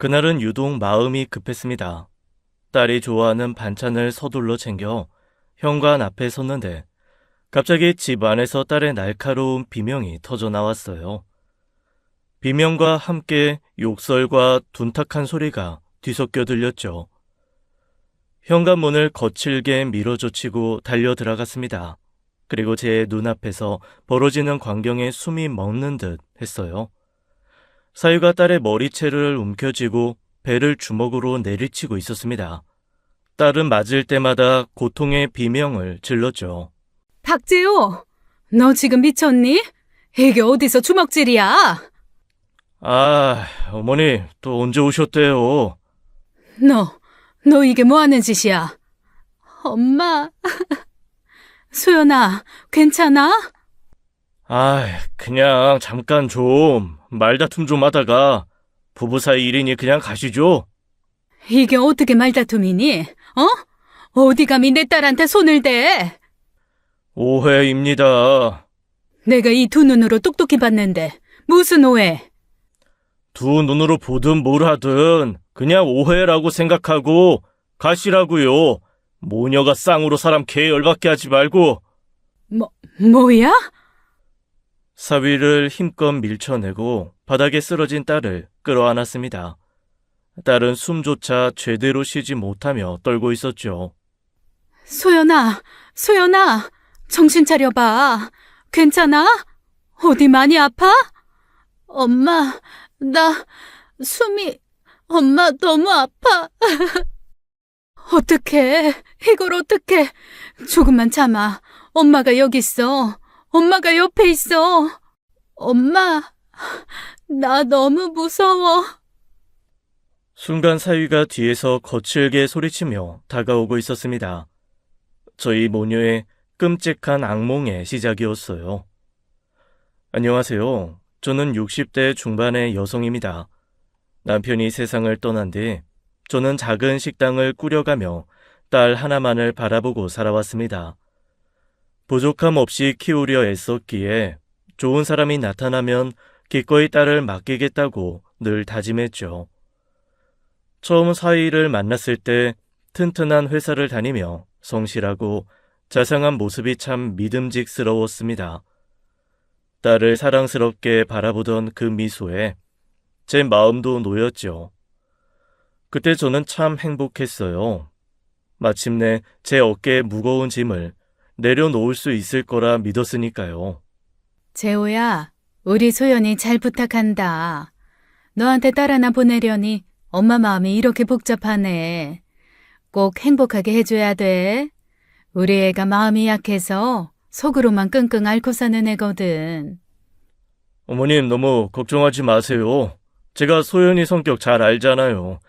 그날은 유독 마음이 급했습니다. 딸이 좋아하는 반찬을 서둘러 챙겨 현관 앞에 섰는데 갑자기 집 안에서 딸의 날카로운 비명이 터져 나왔어요. 비명과 함께 욕설과 둔탁한 소리가 뒤섞여 들렸죠. 현관문을 거칠게 밀어젖히고 달려 들어갔습니다. 그리고 제 눈앞에서 벌어지는 광경에 숨이 멎는 듯 했어요. 사유가 딸의 머리채를 움켜쥐고 배를 주먹으로 내리치고 있었습니다. 딸은 맞을 때마다 고통의 비명을 질렀죠. 박재호, 너 지금 미쳤니? 이게 어디서 주먹질이야? 어머니 또 언제 오셨대요? 너 이게 뭐 하는 짓이야? 엄마. 소연아, 괜찮아? 그냥 잠깐 좀 말다툼 좀 하다가 부부 사이 일이니 그냥 가시죠. 이게 어떻게 말다툼이니? 어디 감히 내 딸한테 손을 대? 오해입니다. 내가 이 두 눈으로 똑똑히 봤는데 무슨 오해? 두 눈으로 보든 뭘 하든 그냥 오해라고 생각하고 가시라고요. 모녀가 쌍으로 사람 개 열받게 하지 말고. 뭐야? 사위를 힘껏 밀쳐내고 바닥에 쓰러진 딸을 끌어안았습니다. 딸은 숨조차 제대로 쉬지 못하며 떨고 있었죠. 소연아, 정신 차려봐. 괜찮아? 어디 많이 아파? 엄마, 엄마 너무 아파. 어떡해, 이걸 어떡해. 조금만 참아. 엄마가 여기 있어. 엄마가 옆에 있어. 엄마, 나 너무 무서워. 순간 사위가 뒤에서 거칠게 소리치며 다가오고 있었습니다. 저희 모녀의 끔찍한 악몽의 시작이었어요. 안녕하세요. 저는 60대 중반의 여성입니다. 남편이 세상을 떠난 뒤 저는 작은 식당을 꾸려가며 딸 하나만을 바라보고 살아왔습니다. 부족함 없이 키우려 애썼기에 좋은 사람이 나타나면 기꺼이 딸을 맡기겠다고 늘 다짐했죠. 처음 사위를 만났을 때 튼튼한 회사를 다니며 성실하고 자상한 모습이 참 믿음직스러웠습니다. 딸을 사랑스럽게 바라보던 그 미소에 제 마음도 놓였죠. 그때 저는 참 행복했어요. 마침내 제 어깨에 무거운 짐을 내려놓을 수 있을 거라 믿었으니까요. 재호야, 우리 소연이 잘 부탁한다. 너한테 딸 하나 보내려니 엄마 마음이 이렇게 복잡하네. 꼭 행복하게 해줘야 돼. 우리 애가 마음이 약해서 속으로만 끙끙 앓고 사는 애거든. 어머님 너무 걱정하지 마세요. 제가 소연이 성격 잘 알잖아요.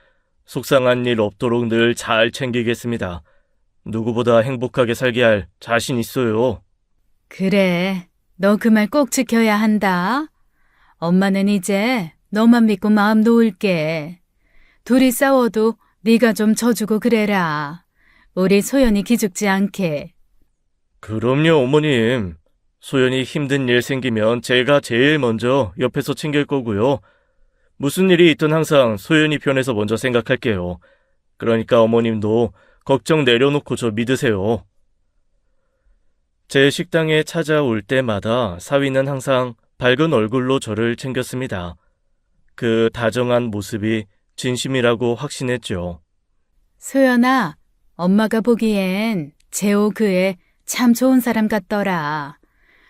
속상한 일 없도록 늘 잘 챙기겠습니다. 누구보다 행복하게 살게 할 자신 있어요. 그래, 너 그 말 꼭 지켜야 한다. 엄마는 이제 너만 믿고 마음 놓을게. 둘이 싸워도 네가 좀 져주고 그래라. 우리 소연이 기죽지 않게. 그럼요, 어머님. 소연이 힘든 일 생기면 제가 제일 먼저 옆에서 챙길 거고요. 무슨 일이 있든 항상 소연이 편에서 먼저 생각할게요. 그러니까 어머님도 걱정 내려놓고 저 믿으세요. 제 식당에 찾아올 때마다 사위는 항상 밝은 얼굴로 저를 챙겼습니다. 그 다정한 모습이 진심이라고 확신했죠. 소연아, 엄마가 보기엔 재호 그 애 참 좋은 사람 같더라.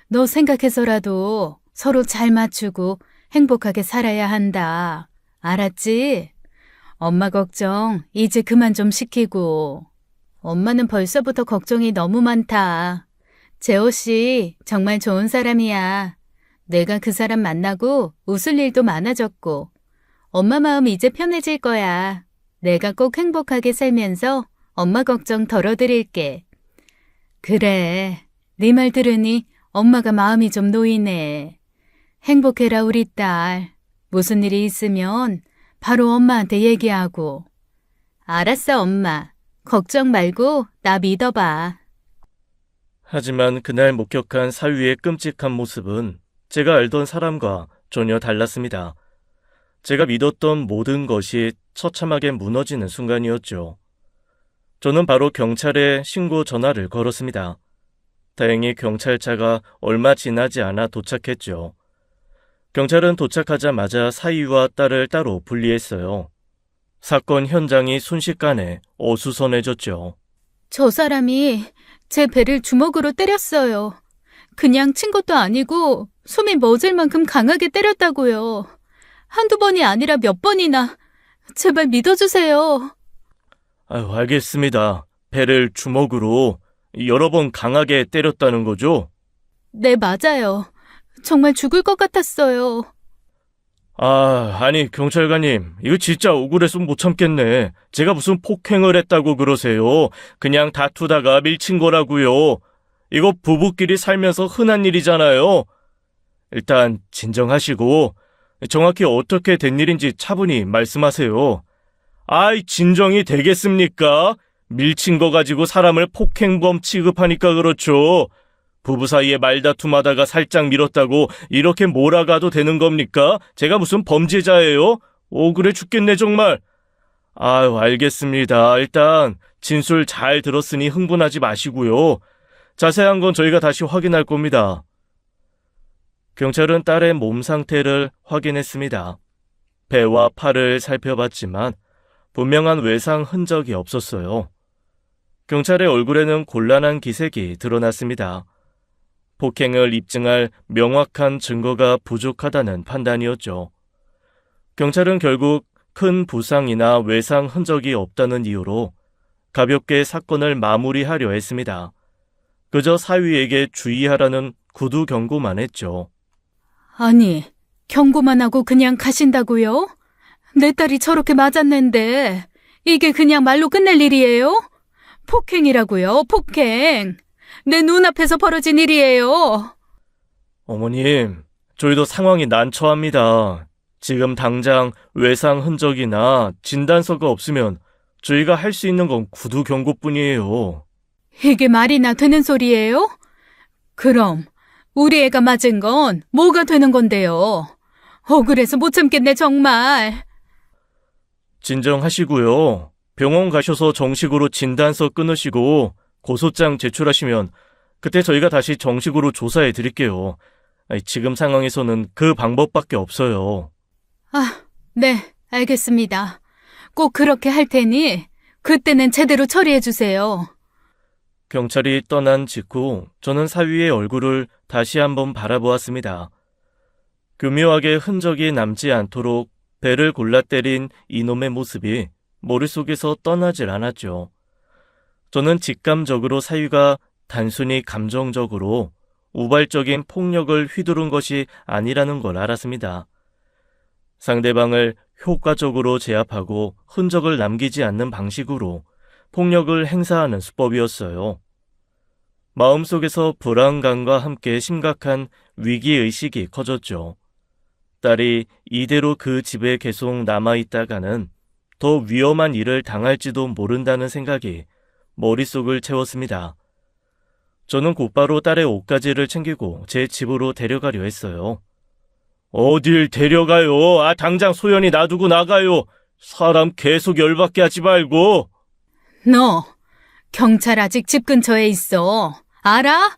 너 생각해서라도 서로 잘 맞추고 행복하게 살아야 한다. 알았지? 엄마 걱정 이제 그만 좀 시키고. 엄마는 벌써부터 걱정이 너무 많다. 재호 씨 정말 좋은 사람이야. 내가 그 사람 만나고 웃을 일도 많아졌고 엄마 마음 이제 편해질 거야. 내가 꼭 행복하게 살면서 엄마 걱정 덜어드릴게. 그래, 네 말 들으니 엄마가 마음이 좀 놓이네. 행복해라 우리 딸. 무슨 일이 있으면 바로 엄마한테 얘기하고. 알았어 엄마. 걱정 말고 나 믿어봐. 하지만 그날 목격한 사위의 끔찍한 모습은 제가 알던 사람과 전혀 달랐습니다. 제가 믿었던 모든 것이 처참하게 무너지는 순간이었죠. 저는 바로 경찰에 신고 전화를 걸었습니다. 다행히 경찰차가 얼마 지나지 않아 도착했죠. 경찰은 도착하자마자 사위와 딸을 따로 분리했어요. 사건 현장이 순식간에 어수선해졌죠. 저 사람이 제 배를 주먹으로 때렸어요. 그냥 친 것도 아니고 숨이 멎을 만큼 강하게 때렸다고요. 한두 번이 아니라 몇 번이나. 제발 믿어주세요. 아유, 알겠습니다. 배를 주먹으로 여러 번 강하게 때렸다는 거죠? 네, 맞아요. 정말 죽을 것 같았어요. 아니, 경찰관님, 이거 진짜 억울해서 못 참겠네. 제가 무슨 폭행을 했다고 그러세요? 그냥 다투다가 밀친 거라고요. 이거 부부끼리 살면서 흔한 일이잖아요. 일단 진정하시고 정확히 어떻게 된 일인지 차분히 말씀하세요. 아이, 진정이 되겠습니까? 밀친 거 가지고 사람을 폭행범 취급하니까 그렇죠. 부부 사이에 말다툼하다가 살짝 밀었다고 이렇게 몰아가도 되는 겁니까? 제가 무슨 범죄자예요? 억울해 죽겠네 정말. 아유, 알겠습니다. 일단 진술 잘 들었으니 흥분하지 마시고요. 자세한 건 저희가 다시 확인할 겁니다. 경찰은 딸의 몸 상태를 확인했습니다. 배와 팔을 살펴봤지만 분명한 외상 흔적이 없었어요. 경찰의 얼굴에는 곤란한 기색이 드러났습니다. 폭행을 입증할 명확한 증거가 부족하다는 판단이었죠. 경찰은 결국 큰 부상이나 외상 흔적이 없다는 이유로 가볍게 사건을 마무리하려 했습니다. 그저 사위에게 주의하라는 구두 경고만 했죠. 아니, 경고만 하고 그냥 가신다고요? 내 딸이 저렇게 맞았는데 이게 그냥 말로 끝낼 일이에요? 폭행이라고요, 폭행. 내 눈앞에서 벌어진 일이에요. 어머님, 저희도 상황이 난처합니다. 지금 당장 외상 흔적이나 진단서가 없으면 저희가 할 수 있는 건 구두 경고뿐이에요. 이게 말이나 되는 소리예요? 그럼 우리 애가 맞은 건 뭐가 되는 건데요? 억울해서 못 참겠네 정말. 진정하시고요. 병원 가셔서 정식으로 진단서 끊으시고 고소장 제출하시면 그때 저희가 다시 정식으로 조사해 드릴게요. 지금 상황에서는 그 방법밖에 없어요. 아, 네, 알겠습니다. 꼭 그렇게 할 테니 그때는 제대로 처리해 주세요. 경찰이 떠난 직후 저는 사위의 얼굴을 다시 한번 바라보았습니다. 교묘하게 흔적이 남지 않도록 배를 골라 때린 이놈의 모습이 머릿속에서 떠나질 않았죠. 저는 직감적으로 사위가 단순히 감정적으로 우발적인 폭력을 휘두른 것이 아니라는 걸 알았습니다. 상대방을 효과적으로 제압하고 흔적을 남기지 않는 방식으로 폭력을 행사하는 수법이었어요. 마음속에서 불안감과 함께 심각한 위기의식이 커졌죠. 딸이 이대로 그 집에 계속 남아있다가는 더 위험한 일을 당할지도 모른다는 생각이 머릿속을 채웠습니다. 저는 곧바로 딸의 옷가지를 챙기고 제 집으로 데려가려 했어요. 어딜 데려가요? 당장 소연이 놔두고 나가요. 사람 계속 열받게 하지 말고. 너, 경찰 아직 집 근처에 있어. 알아?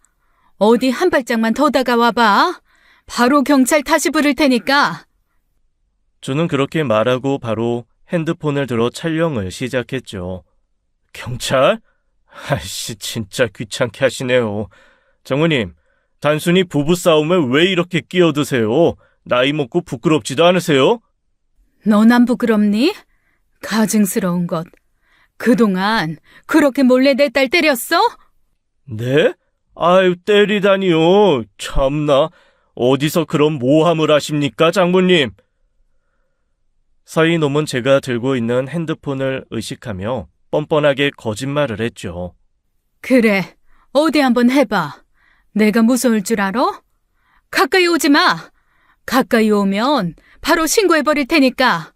어디 한 발짝만 더 다가와봐. 바로 경찰 다시 부를 테니까. 저는 그렇게 말하고 바로 핸드폰을 들어 촬영을 시작했죠. 경찰? 아이씨, 진짜 귀찮게 하시네요. 정우님, 단순히 부부싸움에 왜 이렇게 끼어드세요? 나이 먹고 부끄럽지도 않으세요? 넌 안 부끄럽니? 가증스러운 것. 그동안 그렇게 몰래 내 딸 때렸어? 네? 아유, 때리다니요. 참나. 어디서 그런 모함을 하십니까, 장모님? 사위놈은 제가 들고 있는 핸드폰을 의식하며 뻔뻔하게 거짓말을 했죠. 그래, 어디 한번 해봐. 내가 무서울 줄 알아? 가까이 오지 마. 가까이 오면 바로 신고해버릴 테니까.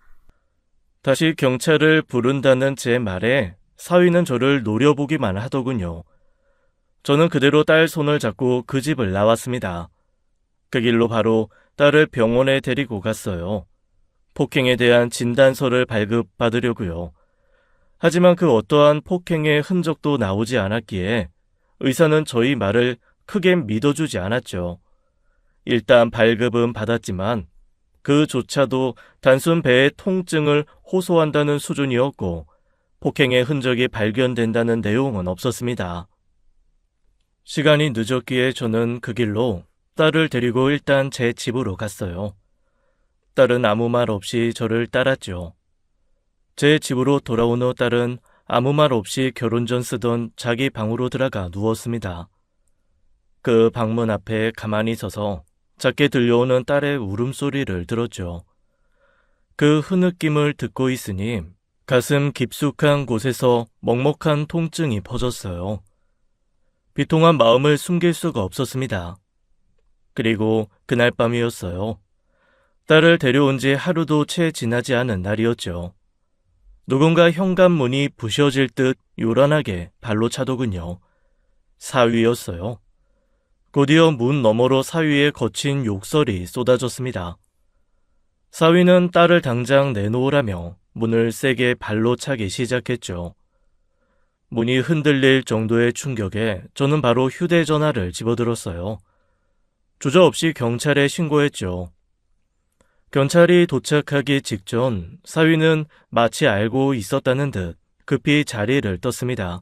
다시 경찰을 부른다는 제 말에 사위는 저를 노려보기만 하더군요. 저는 그대로 딸 손을 잡고 그 집을 나왔습니다. 그 길로 바로 딸을 병원에 데리고 갔어요. 폭행에 대한 진단서를 발급받으려고요. 하지만 그 어떠한 폭행의 흔적도 나오지 않았기에 의사는 저희 말을 크게 믿어주지 않았죠. 일단 발급은 받았지만 그조차도 단순 배의 통증을 호소한다는 수준이었고 폭행의 흔적이 발견된다는 내용은 없었습니다. 시간이 늦었기에 저는 그 길로 딸을 데리고 일단 제 집으로 갔어요. 딸은 아무 말 없이 저를 따랐죠. 제 집으로 돌아온 후 딸은 아무 말 없이 결혼 전 쓰던 자기 방으로 들어가 누웠습니다. 그 방문 앞에 가만히 서서 작게 들려오는 딸의 울음소리를 들었죠. 그 흐느낌을 듣고 있으니 가슴 깊숙한 곳에서 먹먹한 통증이 퍼졌어요. 비통한 마음을 숨길 수가 없었습니다. 그리고 그날 밤이었어요. 딸을 데려온 지 하루도 채 지나지 않은 날이었죠. 누군가 현관문이 부셔질 듯 요란하게 발로 차더군요. 사위였어요. 곧이어 문 너머로 사위의 거친 욕설이 쏟아졌습니다. 사위는 딸을 당장 내놓으라며 문을 세게 발로 차기 시작했죠. 문이 흔들릴 정도의 충격에 저는 바로 휴대전화를 집어들었어요. 주저없이 경찰에 신고했죠. 경찰이 도착하기 직전 사위는 마치 알고 있었다는 듯 급히 자리를 떴습니다.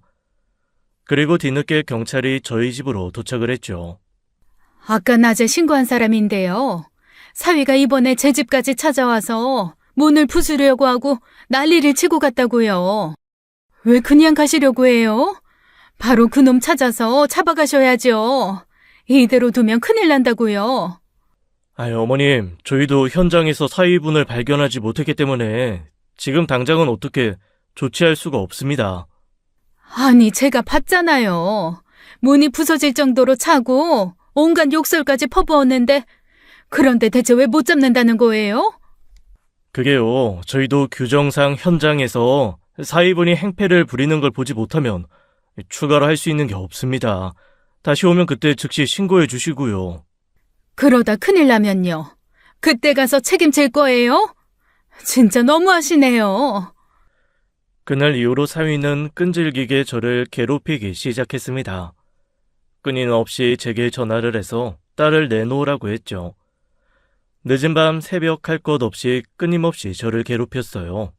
그리고 뒤늦게 경찰이 저희 집으로 도착을 했죠. 아까 낮에 신고한 사람인데요. 사위가 이번에 제 집까지 찾아와서 문을 부수려고 하고 난리를 치고 갔다고요. 왜 그냥 가시려고 해요? 바로 그놈 찾아서 잡아가셔야죠. 이대로 두면 큰일 난다고요. 어머님, 저희도 현장에서 사위분을 발견하지 못했기 때문에 지금 당장은 어떻게 조치할 수가 없습니다. 아니, 제가 봤잖아요. 문이 부서질 정도로 차고 온갖 욕설까지 퍼부었는데 그런데 대체 왜 못 잡는다는 거예요? 그게요, 저희도 규정상 현장에서 사위분이 행패를 부리는 걸 보지 못하면 추가로 할 수 있는 게 없습니다. 다시 오면 그때 즉시 신고해 주시고요. 그러다 큰일 나면요. 그때 가서 책임질 거예요? 진짜 너무하시네요. 그날 이후로 사위는 끈질기게 저를 괴롭히기 시작했습니다. 끊임없이 제게 전화를 해서 딸을 내놓으라고 했죠. 늦은 밤 새벽 할 것 없이 끊임없이 저를 괴롭혔어요.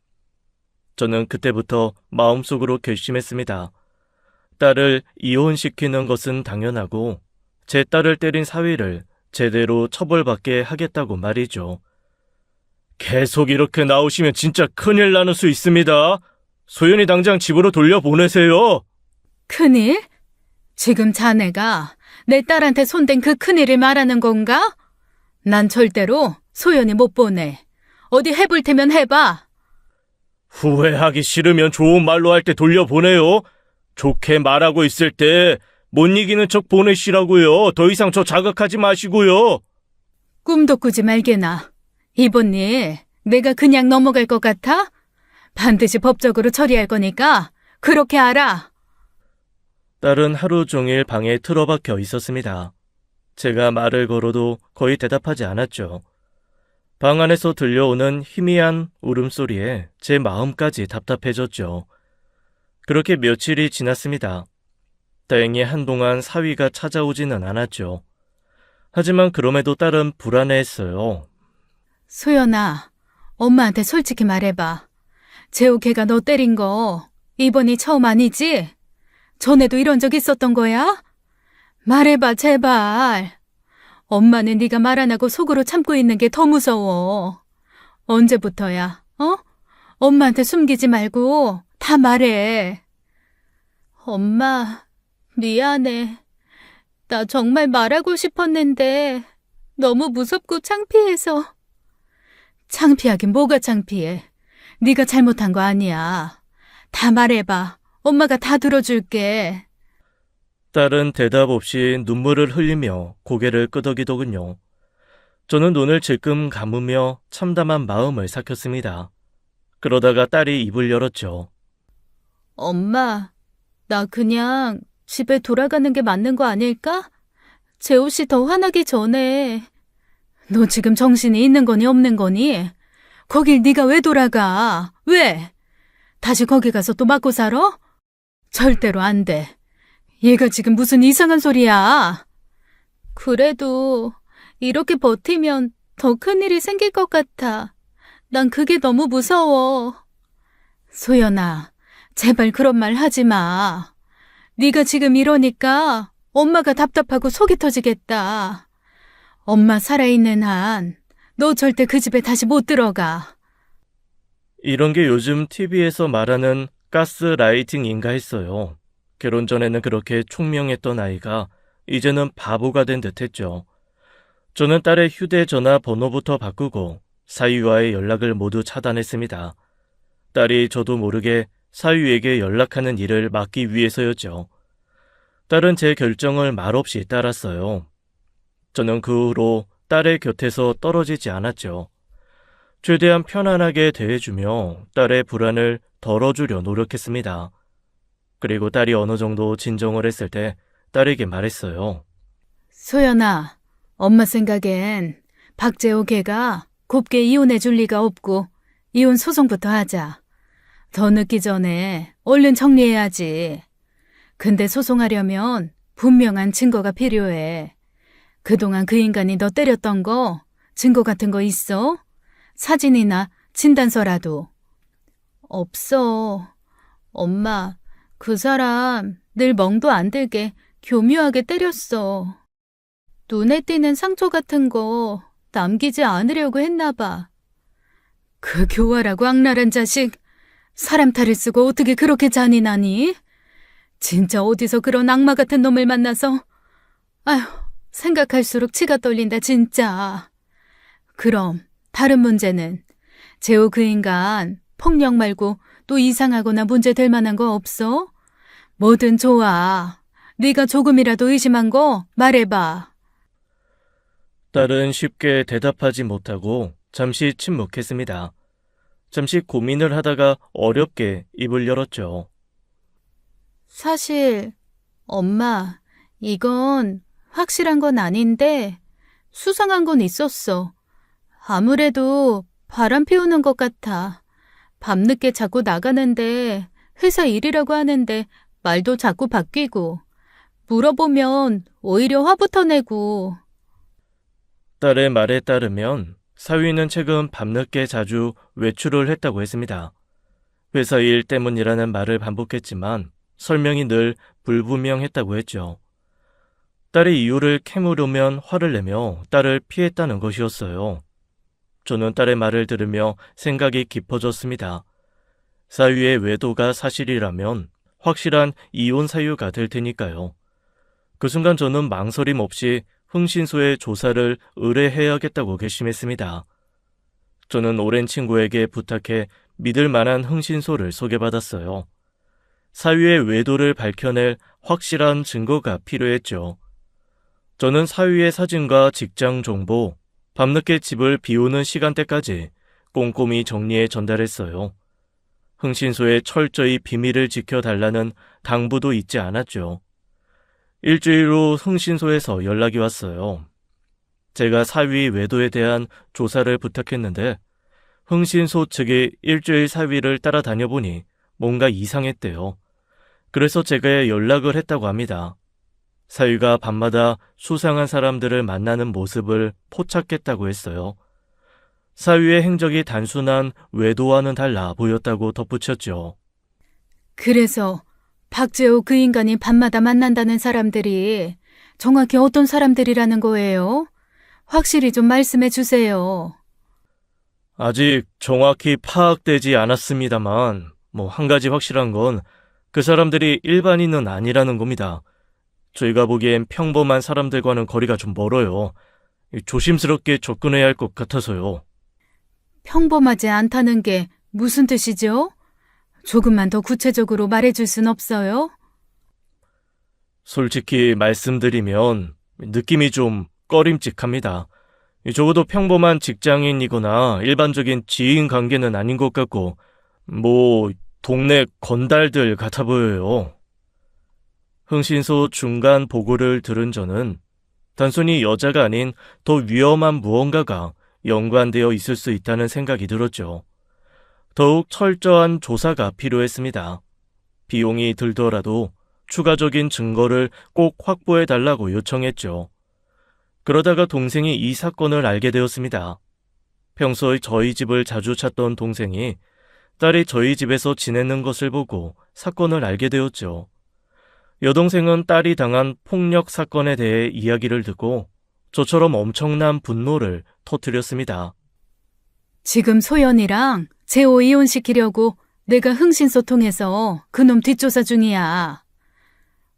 저는 그때부터 마음속으로 결심했습니다. 딸을 이혼시키는 것은 당연하고 제 딸을 때린 사위를 제대로 처벌받게 하겠다고 말이죠. 계속 이렇게 나오시면 진짜 큰일 나는 수 있습니다. 소연이 당장 집으로 돌려보내세요. 큰일? 지금 자네가 내 딸한테 손댄 그 큰일을 말하는 건가? 난 절대로 소연이 못 보내. 어디 해볼 테면 해봐. 후회하기 싫으면 좋은 말로 할 때 돌려보내요. 좋게 말하고 있을 때 못 이기는 척 보내시라고요. 더 이상 저 자극하지 마시고요. 꿈도 꾸지 말게나. 이번 일 내가 그냥 넘어갈 것 같아? 반드시 법적으로 처리할 거니까 그렇게 알아. 딸은 하루 종일 방에 틀어박혀 있었습니다. 제가 말을 걸어도 거의 대답하지 않았죠. 방 안에서 들려오는 희미한 울음소리에 제 마음까지 답답해졌죠. 그렇게 며칠이 지났습니다. 다행히 한동안 사위가 찾아오지는 않았죠. 하지만 그럼에도 딸은 불안해했어요. 소연아, 엄마한테 솔직히 말해봐. 재호 걔가 너 때린 거 이번이 처음 아니지? 전에도 이런 적 있었던 거야? 말해봐, 제발. 엄마는 네가 말 안 하고 속으로 참고 있는 게 더 무서워. 언제부터야, 어? 엄마한테 숨기지 말고 다 말해. 엄마, 미안해. 나 정말 말하고 싶었는데 너무 무섭고 창피해서. 창피하긴 뭐가 창피해. 네가 잘못한 거 아니야. 다 말해봐. 엄마가 다 들어줄게. 딸은 대답 없이 눈물을 흘리며 고개를 끄덕이더군요. 저는 눈을 질끔 감으며 참담한 마음을 삭혔습니다. 그러다가 딸이 입을 열었죠. 엄마, 나 그냥 집에 돌아가는 게 맞는 거 아닐까? 재호 씨 더 화나기 전에. 너 지금 정신이 있는 거니 없는 거니? 거길 네가 왜 돌아가? 왜? 다시 거기 가서 또 맞고 살아? 절대로 안 돼. 얘가 지금 무슨 이상한 소리야. 그래도 이렇게 버티면 더 큰일이 생길 것 같아. 난 그게 너무 무서워. 소연아, 제발 그런 말 하지 마. 네가 지금 이러니까 엄마가 답답하고 속이 터지겠다. 엄마 살아있는 한 너 절대 그 집에 다시 못 들어가. 이런 게 요즘 TV에서 말하는 가스라이팅인가 했어요. 결혼 전에는 그렇게 총명했던 아이가 이제는 바보가 된 듯했죠. 저는 딸의 휴대전화 번호부터 바꾸고 사위와의 연락을 모두 차단했습니다. 딸이 저도 모르게 사위에게 연락하는 일을 막기 위해서였죠. 딸은 제 결정을 말없이 따랐어요. 저는 그 후로 딸의 곁에서 떨어지지 않았죠. 최대한 편안하게 대해주며 딸의 불안을 덜어주려 노력했습니다. 그리고 딸이 어느 정도 진정을 했을 때 딸에게 말했어요. 소연아, 엄마 생각엔 박재호 걔가 곱게 이혼해 줄 리가 없고 이혼 소송부터 하자. 더 늦기 전에 얼른 정리해야지. 근데 소송하려면 분명한 증거가 필요해. 그동안 그 인간이 너 때렸던 거 증거 같은 거 있어? 사진이나 진단서라도. 없어. 엄마, 그 사람 늘 멍도 안 들게 교묘하게 때렸어. 눈에 띄는 상처 같은 거 남기지 않으려고 했나 봐. 그 교활하고 악랄한 자식, 사람 탈을 쓰고 어떻게 그렇게 잔인하니? 진짜 어디서 그런 악마 같은 놈을 만나서. 아휴, 생각할수록 치가 떨린다 진짜. 그럼 다른 문제는 재호 그 인간 폭력 말고 또 이상하거나 문제 될 만한 거 없어? 뭐든 좋아. 네가 조금이라도 의심한 거 말해봐. 딸은 쉽게 대답하지 못하고 잠시 침묵했습니다. 잠시 고민을 하다가 어렵게 입을 열었죠. 사실 엄마, 이건 확실한 건 아닌데 수상한 건 있었어. 아무래도 바람 피우는 것 같아. 밤늦게 자꾸 나가는데 회사 일이라고 하는데 말도 자꾸 바뀌고 물어보면 오히려 화부터 내고. 딸의 말에 따르면 사위는 최근 밤늦게 자주 외출을 했다고 했습니다. 회사 일 때문이라는 말을 반복했지만 설명이 늘 불분명했다고 했죠. 딸의 이유를 캐물으면 화를 내며 딸을 피했다는 것이었어요. 저는 딸의 말을 들으며 생각이 깊어졌습니다. 사위의 외도가 사실이라면 확실한 이혼 사유가 될 테니까요. 그 순간 저는 망설임 없이 흥신소의 조사를 의뢰해야겠다고 결심했습니다. 저는 오랜 친구에게 부탁해 믿을 만한 흥신소를 소개받았어요. 사위의 외도를 밝혀낼 확실한 증거가 필요했죠. 저는 사위의 사진과 직장 정보, 밤늦게 집을 비우는 시간대까지 꼼꼼히 정리해 전달했어요. 흥신소에 철저히 비밀을 지켜달라는 당부도 잊지 않았죠. 일주일 후 흥신소에서 연락이 왔어요. 제가 사위 외도에 대한 조사를 부탁했는데 흥신소 측이 일주일 사위를 따라다녀 보니 뭔가 이상했대요. 그래서 제가 연락을 했다고 합니다. 사위가 밤마다 수상한 사람들을 만나는 모습을 포착했다고 했어요. 사위의 행적이 단순한 외도와는 달라 보였다고 덧붙였죠. 그래서 박재호 그 인간이 밤마다 만난다는 사람들이 정확히 어떤 사람들이라는 거예요? 확실히 좀 말씀해 주세요. 아직 정확히 파악되지 않았습니다만 한 가지 확실한 건 그 사람들이 일반인은 아니라는 겁니다. 저희가 보기엔 평범한 사람들과는 거리가 좀 멀어요. 조심스럽게 접근해야 할 것 같아서요. 평범하지 않다는 게 무슨 뜻이죠? 조금만 더 구체적으로 말해줄 순 없어요? 솔직히 말씀드리면 느낌이 좀 꺼림칙합니다. 적어도 평범한 직장인이거나 일반적인 지인 관계는 아닌 것 같고 동네 건달들 같아 보여요. 흥신소 중간 보고를 들은 저는 단순히 여자가 아닌 더 위험한 무언가가 연관되어 있을 수 있다는 생각이 들었죠. 더욱 철저한 조사가 필요했습니다. 비용이 들더라도 추가적인 증거를 꼭 확보해달라고 요청했죠. 그러다가 동생이 이 사건을 알게 되었습니다. 평소에 저희 집을 자주 찾던 동생이 딸이 저희 집에서 지내는 것을 보고 사건을 알게 되었죠. 여동생은 딸이 당한 폭력 사건에 대해 이야기를 듣고 저처럼 엄청난 분노를 터뜨렸습니다. 지금 소연이랑 재호 이혼시키려고 내가 흥신소통해서 그놈 뒷조사 중이야.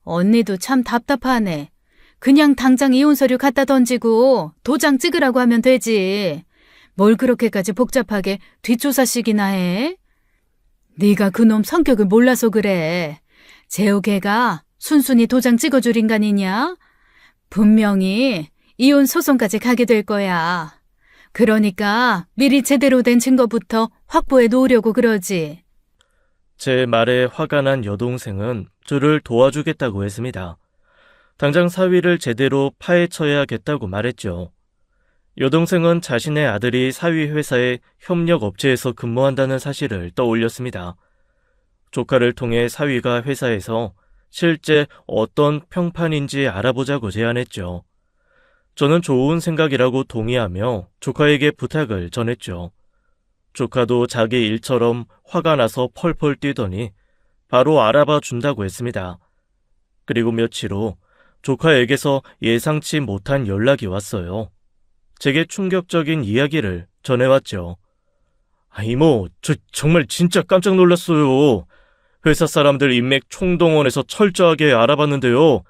언니도 참 답답하네. 그냥 당장 이혼 서류 갖다 던지고 도장 찍으라고 하면 되지. 뭘 그렇게까지 복잡하게 뒷조사식이나 해? 네가 그놈 성격을 몰라서 그래. 재호 걔가 순순히 도장 찍어줄 인간이냐? 분명히 이혼 소송까지 가게 될 거야. 그러니까 미리 제대로 된 증거부터 확보해 놓으려고 그러지. 제 말에 화가 난 여동생은 저를 도와주겠다고 했습니다. 당장 사위를 제대로 파헤쳐야겠다고 말했죠. 여동생은 자신의 아들이 사위 회사의 협력업체에서 근무한다는 사실을 떠올렸습니다. 조카를 통해 사위가 회사에서 실제 어떤 평판인지 알아보자고 제안했죠. 저는 좋은 생각이라고 동의하며 조카에게 부탁을 전했죠. 조카도 자기 일처럼 화가 나서 펄펄 뛰더니 바로 알아봐 준다고 했습니다. 그리고 며칠 후 조카에게서 예상치 못한 연락이 왔어요. 제게 충격적인 이야기를 전해왔죠. 이모, 저 정말 진짜 깜짝 놀랐어요. 회사 사람들 인맥 총동원해서 철저하게 알아봤는데요.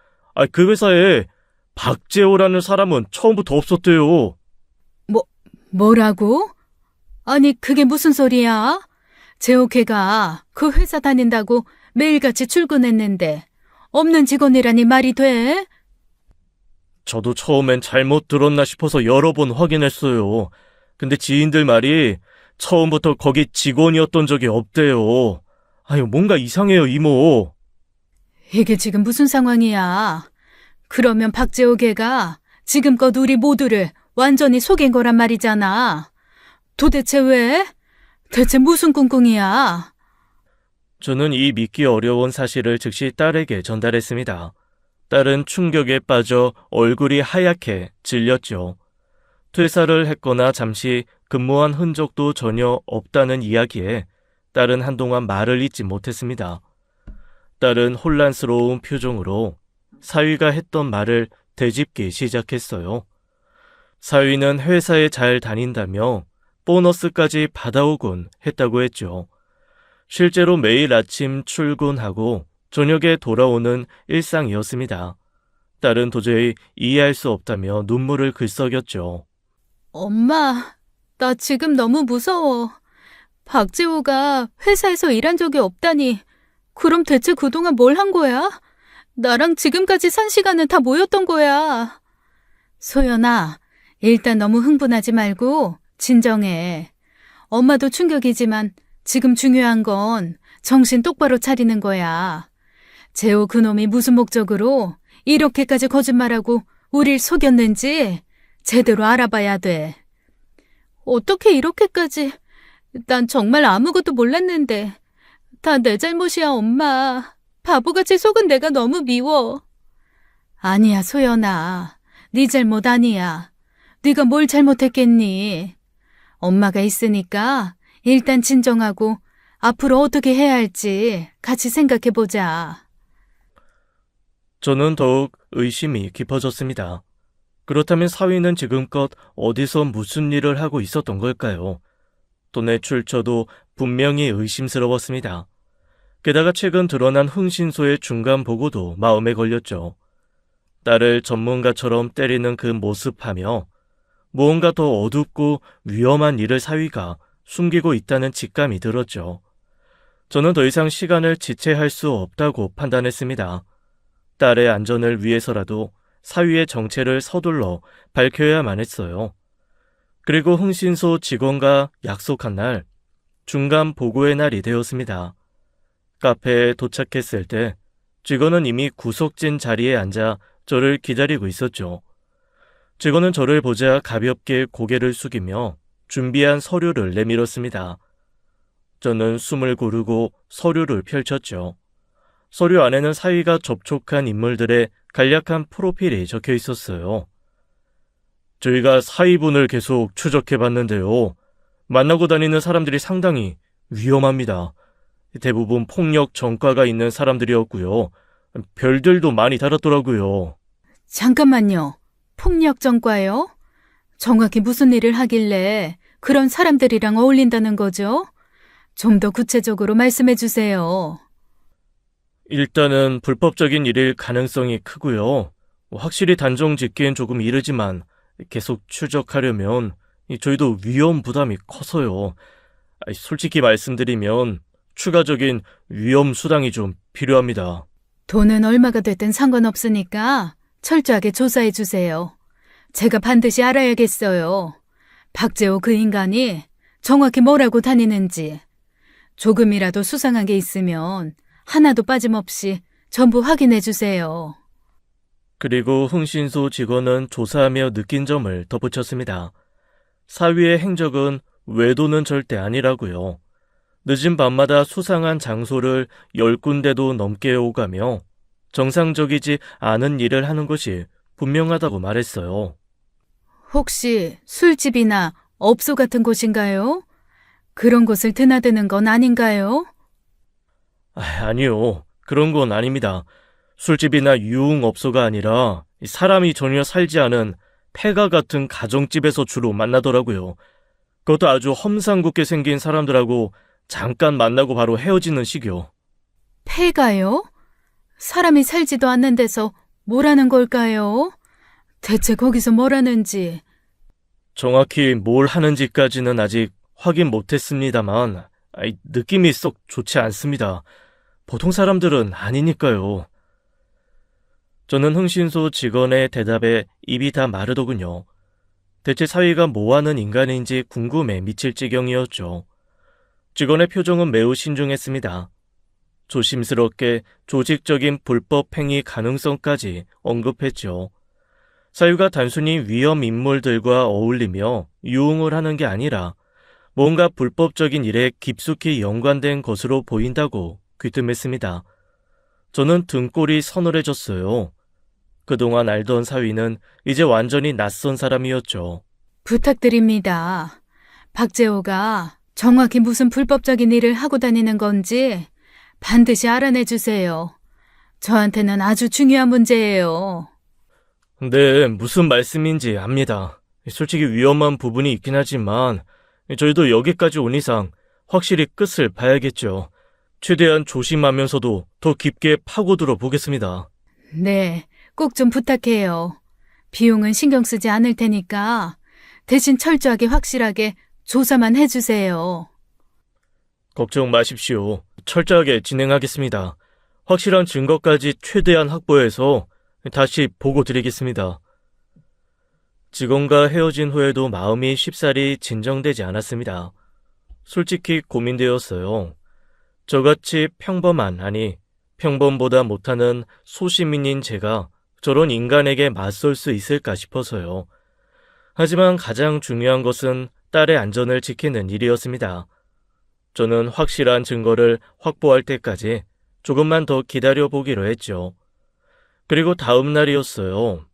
그 회사에 박재호라는 사람은 처음부터 없었대요. 뭐라고? 아니, 그게 무슨 소리야? 재호 걔가 그 회사 다닌다고 매일같이 출근했는데 없는 직원이라니 말이 돼? 저도 처음엔 잘못 들었나 싶어서 여러 번 확인했어요. 근데 지인들 말이 처음부터 거기 직원이었던 적이 없대요. 뭔가 이상해요, 이모. 이게 지금 무슨 상황이야? 그러면 박재호 걔가 지금껏 우리 모두를 완전히 속인 거란 말이잖아. 도대체 왜? 대체 무슨 꿍꿍이야? 저는 이 믿기 어려운 사실을 즉시 딸에게 전달했습니다. 딸은 충격에 빠져 얼굴이 하얗게 질렸죠. 퇴사를 했거나 잠시 근무한 흔적도 전혀 없다는 이야기에 딸은 한동안 말을 잇지 못했습니다. 딸은 혼란스러운 표정으로 사위가 했던 말을 되짚기 시작했어요. 사위는 회사에 잘 다닌다며 보너스까지 받아오곤 했다고 했죠. 실제로 매일 아침 출근하고 저녁에 돌아오는 일상이었습니다. 딸은 도저히 이해할 수 없다며 눈물을 글썽였죠. 엄마, 나 지금 너무 무서워. 박재호가 회사에서 일한 적이 없다니. 그럼 대체 그동안 뭘 한 거야? 나랑 지금까지 산 시간은 다 뭐였던 거야? 소연아, 일단 너무 흥분하지 말고 진정해. 엄마도 충격이지만 지금 중요한 건 정신 똑바로 차리는 거야. 재호 그놈이 무슨 목적으로 이렇게까지 거짓말하고 우릴 속였는지 제대로 알아봐야 돼. 어떻게 이렇게까지... 난 정말 아무것도 몰랐는데. 다 내 잘못이야, 엄마. 바보같이 속은 내가 너무 미워. 아니야, 소연아. 네 잘못 아니야. 네가 뭘 잘못했겠니? 엄마가 있으니까 일단 진정하고 앞으로 어떻게 해야 할지 같이 생각해보자. 저는 더욱 의심이 깊어졌습니다. 그렇다면 사위는 지금껏 어디서 무슨 일을 하고 있었던 걸까요? 돈의 출처도 분명히 의심스러웠습니다. 게다가 최근 드러난 흥신소의 중간 보고도 마음에 걸렸죠. 딸을 전문가처럼 때리는 그 모습하며 무언가 더 어둡고 위험한 일을 사위가 숨기고 있다는 직감이 들었죠. 저는 더 이상 시간을 지체할 수 없다고 판단했습니다. 딸의 안전을 위해서라도 사위의 정체를 서둘러 밝혀야만 했어요. 그리고 흥신소 직원과 약속한 날, 중간 보고의 날이 되었습니다. 카페에 도착했을 때 직원은 이미 구석진 자리에 앉아 저를 기다리고 있었죠. 직원은 저를 보자 가볍게 고개를 숙이며 준비한 서류를 내밀었습니다. 저는 숨을 고르고 서류를 펼쳤죠. 서류 안에는 사위가 접촉한 인물들의 간략한 프로필이 적혀 있었어요. 저희가 사위분을 계속 추적해봤는데요. 만나고 다니는 사람들이 상당히 위험합니다. 대부분 폭력 전과가 있는 사람들이었고요. 별들도 많이 달았더라고요. 잠깐만요. 폭력 전과요? 정확히 무슨 일을 하길래 그런 사람들이랑 어울린다는 거죠? 좀 더 구체적으로 말씀해 주세요. 일단은 불법적인 일일 가능성이 크고요. 확실히 단정 짓기엔 조금 이르지만 계속 추적하려면 저희도 위험 부담이 커서요. 솔직히 말씀드리면 추가적인 위험 수당이 좀 필요합니다. 돈은 얼마가 됐든 상관없으니까 철저하게 조사해 주세요. 제가 반드시 알아야겠어요. 박재호 그 인간이 정확히 뭐라고 다니는지. 조금이라도 수상한 게 있으면 하나도 빠짐없이 전부 확인해 주세요. 그리고 흥신소 직원은 조사하며 느낀 점을 덧붙였습니다. 사위의 행적은 외도는 절대 아니라고요. 늦은 밤마다 수상한 장소를 10군데도 넘게 오가며 정상적이지 않은 일을 하는 것이 분명하다고 말했어요. 혹시 술집이나 업소 같은 곳인가요? 그런 곳을 드나드는 건 아닌가요? 아니요. 그런 건 아닙니다. 술집이나 유흥업소가 아니라 사람이 전혀 살지 않은 폐가 같은 가정집에서 주로 만나더라고요. 그것도 아주 험상궂게 생긴 사람들하고 잠깐 만나고 바로 헤어지는 식이요. 폐가요? 사람이 살지도 않는 데서 뭐라는 걸까요? 대체 거기서 뭘 하는지. 정확히 뭘 하는지까지는 아직 확인 못했습니다만 느낌이 썩 좋지 않습니다. 보통 사람들은 아니니까요. 저는 흥신소 직원의 대답에 입이 다 마르더군요. 대체 사위가 뭐하는 인간인지 궁금해 미칠 지경이었죠. 직원의 표정은 매우 신중했습니다. 조심스럽게 조직적인 불법 행위 가능성까지 언급했죠. 사유가 단순히 위험 인물들과 어울리며 유흥을 하는 게 아니라 뭔가 불법적인 일에 깊숙이 연관된 것으로 보인다고 귀뜸했습니다. 저는 등골이 서늘해졌어요. 그동안 알던 사위는 이제 완전히 낯선 사람이었죠. 부탁드립니다. 박재호가 정확히 무슨 불법적인 일을 하고 다니는 건지 반드시 알아내 주세요. 저한테는 아주 중요한 문제예요. 네, 무슨 말씀인지 압니다. 솔직히 위험한 부분이 있긴 하지만 저희도 여기까지 온 이상 확실히 끝을 봐야겠죠. 최대한 조심하면서도 더 깊게 파고들어 보겠습니다. 네, 꼭 좀 부탁해요. 비용은 신경 쓰지 않을 테니까 대신 철저하게 확실하게 조사만 해주세요. 걱정 마십시오. 철저하게 진행하겠습니다. 확실한 증거까지 최대한 확보해서 다시 보고 드리겠습니다. 직원과 헤어진 후에도 마음이 쉽사리 진정되지 않았습니다. 솔직히 고민되었어요. 저같이 평범한, 아니 평범보다 못하는 소시민인 제가 저런 인간에게 맞설 수 있을까 싶어서요. 하지만 가장 중요한 것은 딸의 안전을 지키는 일이었습니다. 저는 확실한 증거를 확보할 때까지 조금만 더 기다려보기로 했죠. 그리고 다음 날이었어요.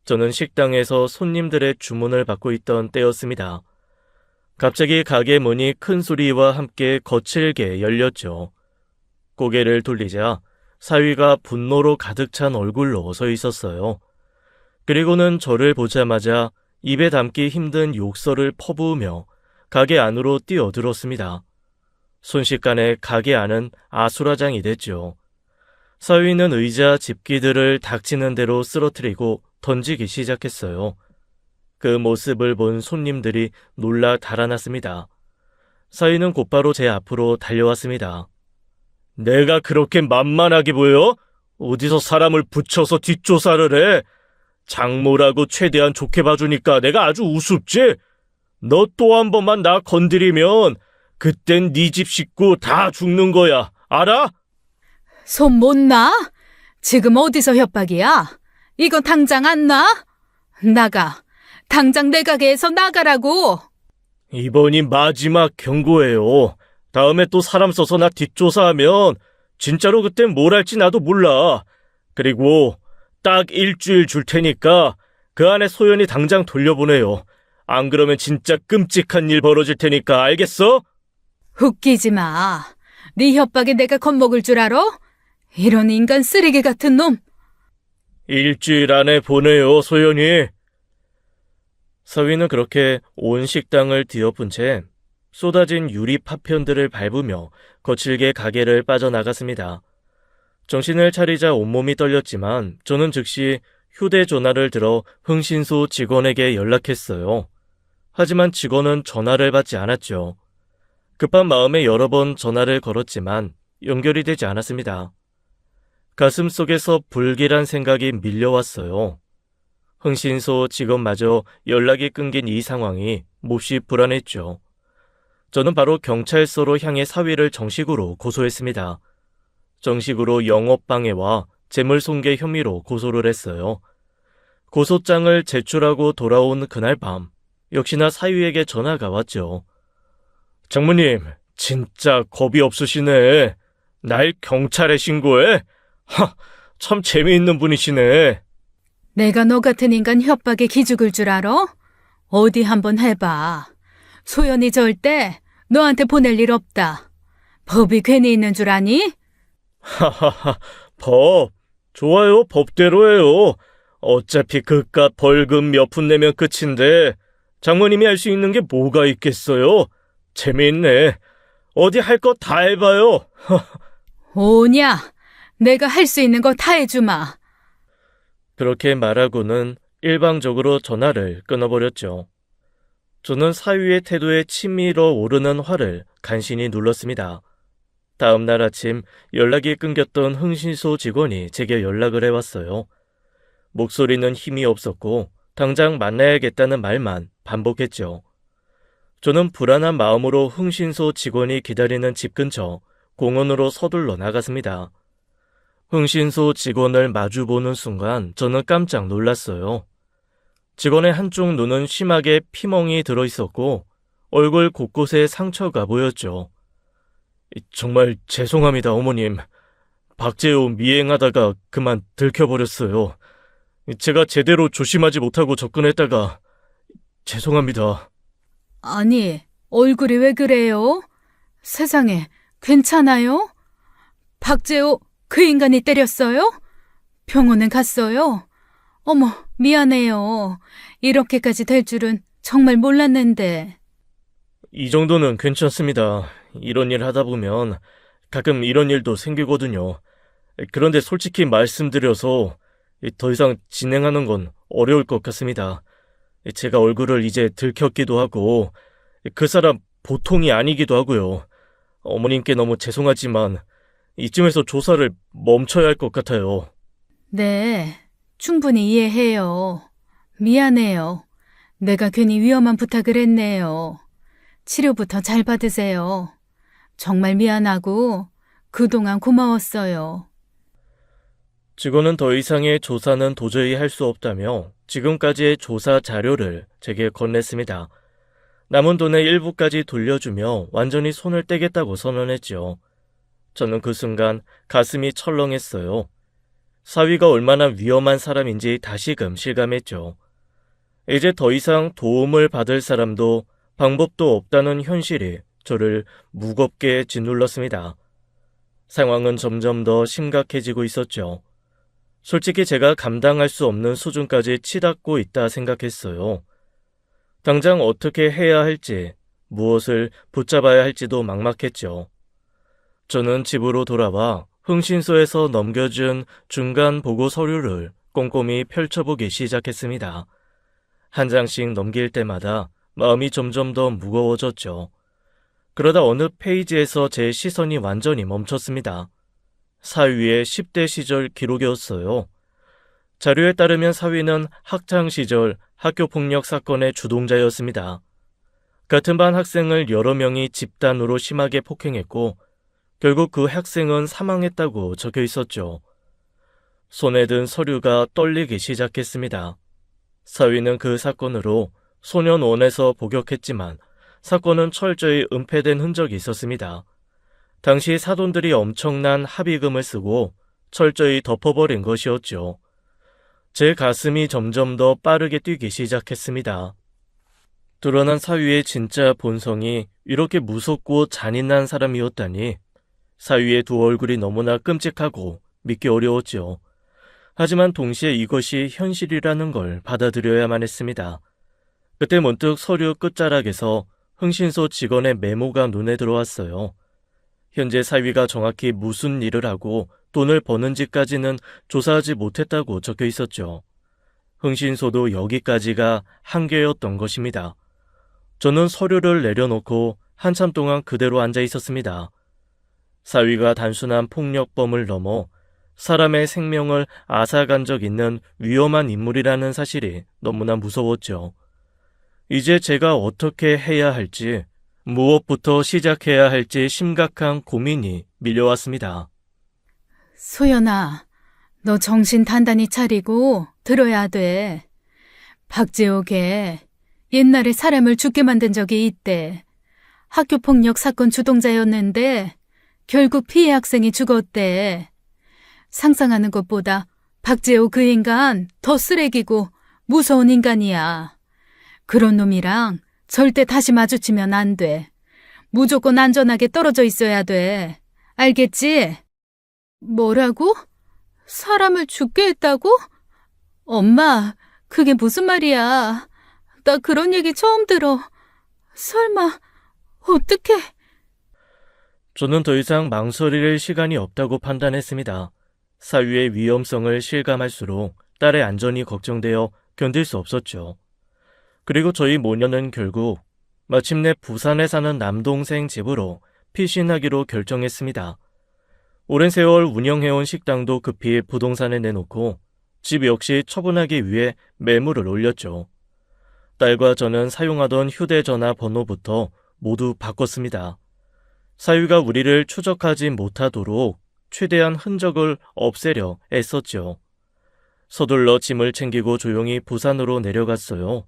저는 식당에서 손님들의 주문을 받고 있던 때였습니다. 갑자기 가게 문이 큰 소리와 함께 거칠게 열렸죠. 고개를 돌리자 사위가 분노로 가득 찬 얼굴로 서 있었어요. 그리고는 저를 보자마자 입에 담기 힘든 욕설을 퍼부으며 가게 안으로 뛰어들었습니다. 순식간에 가게 안은 아수라장이 됐죠. 사위는 의자 집기들을 닥치는 대로 쓰러뜨리고 던지기 시작했어요. 그 모습을 본 손님들이 놀라 달아났습니다. 사위는 곧바로 제 앞으로 달려왔습니다. 내가 그렇게 만만하게 보여? 어디서 사람을 붙여서 뒷조사를 해? 장모라고 최대한 좋게 봐주니까 내가 아주 우습지? 너 또 한 번만 나 건드리면 그땐 네 집 식구 다 죽는 거야. 알아? 손 못 놔? 지금 어디서 협박이야? 이거 당장 안 놔? 나가. 당장 내 가게에서 나가라고. 이번이 마지막 경고예요. 다음에 또 사람 써서 나 뒷조사하면 진짜로 그땐 뭘 할지 나도 몰라. 그리고 딱 일주일 줄 테니까 그 안에 소연이 당장 돌려보내요. 안 그러면 진짜 끔찍한 일 벌어질 테니까 알겠어? 웃기지 마. 네 협박에 내가 겁먹을 줄 알아? 이런 인간 쓰레기 같은 놈. 일주일 안에 보내요, 소연이. 서위는 그렇게 온 식당을 뒤엎은 채 쏟아진 유리 파편들을 밟으며 거칠게 가게를 빠져나갔습니다. 정신을 차리자 온몸이 떨렸지만 저는 즉시 휴대전화를 들어 흥신소 직원에게 연락했어요. 하지만 직원은 전화를 받지 않았죠. 급한 마음에 여러 번 전화를 걸었지만 연결이 되지 않았습니다. 가슴 속에서 불길한 생각이 밀려왔어요. 흥신소 직원마저 연락이 끊긴 이 상황이 몹시 불안했죠. 저는 바로 경찰서로 향해 사위를 정식으로 고소했습니다. 정식으로 영업방해와 재물손괴 혐의로 고소를 했어요. 고소장을 제출하고 돌아온 그날 밤, 역시나 사위에게 전화가 왔죠. 장모님, 진짜 겁이 없으시네. 날 경찰에 신고해? 참 재미있는 분이시네. 내가 너 같은 인간 협박에 기죽을 줄 알아? 어디 한번 해봐. 소연이 절대 너한테 보낼 일 없다. 법이 괜히 있는 줄 아니? 하하하, 법. 좋아요, 법대로 해요. 어차피 그깟 벌금 몇 푼 내면 끝인데 장모님이 할 수 있는 게 뭐가 있겠어요? 재미있네. 어디 할 거 다 해봐요. 오냐? 내가 할 수 있는 거 다 해주마. 그렇게 말하고는 일방적으로 전화를 끊어버렸죠. 저는 사위의 태도에 치밀어 오르는 화를 간신히 눌렀습니다. 다음 날 아침 연락이 끊겼던 흥신소 직원이 제게 연락을 해왔어요. 목소리는 힘이 없었고 당장 만나야겠다는 말만 반복했죠. 저는 불안한 마음으로 흥신소 직원이 기다리는 집 근처 공원으로 서둘러 나갔습니다. 흥신소 직원을 마주보는 순간 저는 깜짝 놀랐어요. 직원의 한쪽 눈은 심하게 피멍이 들어있었고 얼굴 곳곳에 상처가 보였죠. 정말 죄송합니다, 어머님. 박재호 미행하다가 그만 들켜버렸어요. 제가 제대로 조심하지 못하고 접근했다가 죄송합니다. 아니, 얼굴이 왜 그래요? 세상에, 괜찮아요? 박재호, 그 인간이 때렸어요? 병원은 갔어요? 어머, 미안해요. 이렇게까지 될 줄은 정말 몰랐는데. 이 정도는 괜찮습니다. 이런 일 하다 보면 가끔 이런 일도 생기거든요. 그런데 솔직히 말씀드려서 더 이상 진행하는 건 어려울 것 같습니다. 제가 얼굴을 이제 들켰기도 하고 그 사람 보통이 아니기도 하고요. 어머님께 너무 죄송하지만 이쯤에서 조사를 멈춰야 할 것 같아요. 네, 충분히 이해해요. 미안해요. 내가 괜히 위험한 부탁을 했네요. 치료부터 잘 받으세요. 정말 미안하고 그동안 고마웠어요. 직원은 더 이상의 조사는 도저히 할 수 없다며 지금까지의 조사 자료를 제게 건넸습니다. 남은 돈의 일부까지 돌려주며 완전히 손을 떼겠다고 선언했죠. 저는 그 순간 가슴이 철렁했어요. 사위가 얼마나 위험한 사람인지 다시금 실감했죠. 이제 더 이상 도움을 받을 사람도 방법도 없다는 현실이 저를 무겁게 짓눌렀습니다. 상황은 점점 더 심각해지고 있었죠. 솔직히 제가 감당할 수 없는 수준까지 치닫고 있다 생각했어요. 당장 어떻게 해야 할지, 무엇을 붙잡아야 할지도 막막했죠. 저는 집으로 돌아와 흥신소에서 넘겨준 중간 보고 서류를 꼼꼼히 펼쳐보기 시작했습니다. 한 장씩 넘길 때마다 마음이 점점 더 무거워졌죠. 그러다 어느 페이지에서 제 시선이 완전히 멈췄습니다. 사위의 10대 시절 기록이었어요. 자료에 따르면 사위는 학창 시절 학교폭력 사건의 주동자였습니다. 같은 반 학생을 여러 명이 집단으로 심하게 폭행했고 결국 그 학생은 사망했다고 적혀 있었죠. 손에 든 서류가 떨리기 시작했습니다. 사위는 그 사건으로 소년원에서 복역했지만 사건은 철저히 은폐된 흔적이 있었습니다. 당시 사돈들이 엄청난 합의금을 쓰고 철저히 덮어버린 것이었죠. 제 가슴이 점점 더 빠르게 뛰기 시작했습니다. 드러난 사위의 진짜 본성이 이렇게 무섭고 잔인한 사람이었다니 사위의 두 얼굴이 너무나 끔찍하고 믿기 어려웠죠. 하지만 동시에 이것이 현실이라는 걸 받아들여야만 했습니다. 그때 문득 서류 끝자락에서 흥신소 직원의 메모가 눈에 들어왔어요. 현재 사위가 정확히 무슨 일을 하고 돈을 버는지까지는 조사하지 못했다고 적혀 있었죠. 흥신소도 여기까지가 한계였던 것입니다. 저는 서류를 내려놓고 한참 동안 그대로 앉아 있었습니다. 사위가 단순한 폭력범을 넘어 사람의 생명을 앗아간 적 있는 위험한 인물이라는 사실이 너무나 무서웠죠. 이제 제가 어떻게 해야 할지, 무엇부터 시작해야 할지 심각한 고민이 밀려왔습니다. 소연아, 너 정신 단단히 차리고 들어야 돼. 박재옥에 옛날에 사람을 죽게 만든 적이 있대. 학교폭력 사건 주동자였는데 결국 피해 학생이 죽었대. 상상하는 것보다 박재옥 그 인간 더 쓰레기고 무서운 인간이야. 그런 놈이랑 절대 다시 마주치면 안 돼. 무조건 안전하게 떨어져 있어야 돼. 알겠지? 뭐라고? 사람을 죽게 했다고? 엄마, 그게 무슨 말이야? 나 그런 얘기 처음 들어. 설마, 어떡해? 저는 더 이상 망설일 시간이 없다고 판단했습니다. 사위의 위험성을 실감할수록 딸의 안전이 걱정되어 견딜 수 없었죠. 그리고 저희 모녀는 결국 마침내 부산에 사는 남동생 집으로 피신하기로 결정했습니다. 오랜 세월 운영해온 식당도 급히 부동산에 내놓고 집 역시 처분하기 위해 매물을 올렸죠. 딸과 저는 사용하던 휴대전화 번호부터 모두 바꿨습니다. 사위가 우리를 추적하지 못하도록 최대한 흔적을 없애려 애썼죠. 서둘러 짐을 챙기고 조용히 부산으로 내려갔어요.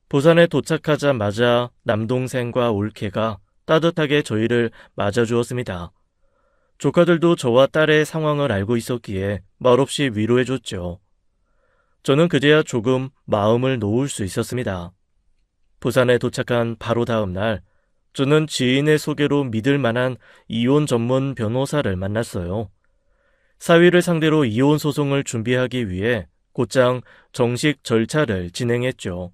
부산에 도착하자마자 남동생과 올케가 따뜻하게 저희를 맞아주었습니다. 조카들도 저와 딸의 상황을 알고 있었기에 말없이 위로해줬죠. 저는 그제야 조금 마음을 놓을 수 있었습니다. 부산에 도착한 바로 다음 날, 저는 지인의 소개로 믿을 만한 이혼 전문 변호사를 만났어요. 사위를 상대로 이혼 소송을 준비하기 위해 곧장 정식 절차를 진행했죠.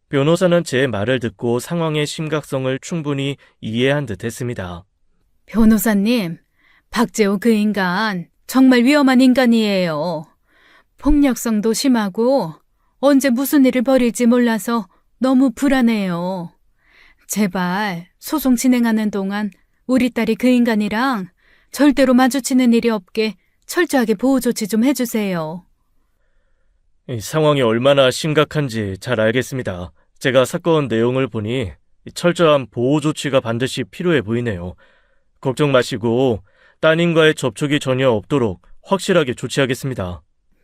변호사는 제 말을 듣고 상황의 심각성을 충분히 이해한 듯 했습니다. 변호사님, 박재호 그 인간 정말 위험한 인간이에요. 폭력성도 심하고 언제 무슨 일을 벌일지 몰라서 너무 불안해요. 제발 소송 진행하는 동안 우리 딸이 그 인간이랑 절대로 마주치는 일이 없게 철저하게 보호 조치 좀 해주세요. 이 상황이 얼마나 심각한지 잘 알겠습니다. 제가 사건 내용을 보니 철저한 보호 조치가 반드시 필요해 보이네요. 걱정 마시고 따님과의 접촉이 전혀 없도록 확실하게 조치하겠습니다.